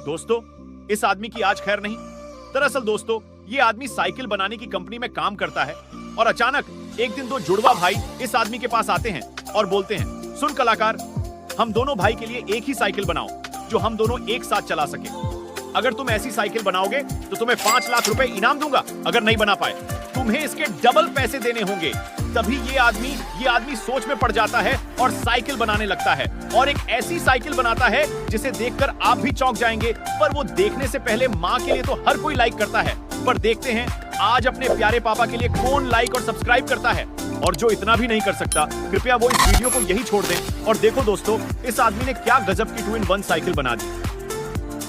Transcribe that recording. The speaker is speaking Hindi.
दोस्तों, इस आदमी की आज खैर नहीं। दरअसल दोस्तों, ये आदमी साइकिल बनाने की कंपनी में काम करता है और अचानक एक दिन दो जुड़वा भाई इस आदमी के पास आते हैं और बोलते हैं, सुन कलाकार, हम दोनों भाई के लिए एक ही साइकिल बनाओ जो हम दोनों एक साथ चला सके। अगर तुम ऐसी साइकिल बनाओगे तो तुम्हें 5 लाख रुपए इनाम दूंगा। अगर नहीं बना पाए तुम्हें इसके डबल पैसे देने होंगे। तभी ये आदमी सोच में पड़ जाता है और साइकिल बनाने लगता है और एक ऐसी साइकिल बनाता है जिसे देखकर आप भी चौंक जाएंगे। पर वो देखने से पहले माँ के लिए तो हर कोई लाइक करता है। पर देखते हैं आज अपने प्यारे पापा के लिए कौन लाइक और सब्सक्राइब करता है। और जो इतना भी नहीं कर सकता, कृपया वो इस वीडियो को यही छोड़ दें। और देखो दोस्तों, इस आदमी ने क्या गजब की 2-in-1 साइकिल बना दी।